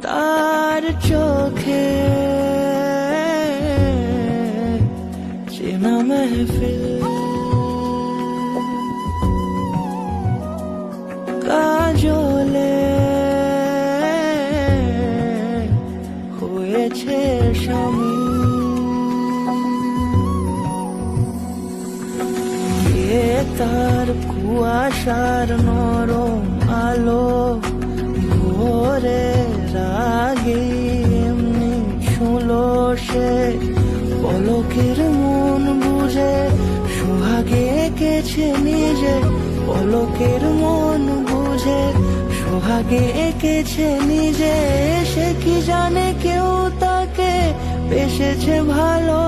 তার চোখে চেনা মেহফিল, কাজলে হয়েছে শামিল। তার কুয়াশার নরম আলো ভোরে রাগে এমনি ছুঁলো সে, পলকের মন বুঝে সোহাগে এঁকেছে নিজে, পলকের মন বুঝে সোহাগে এঁকেছে নিজে। সে কি জানে কেউ তাকে বেসেছে ভালো,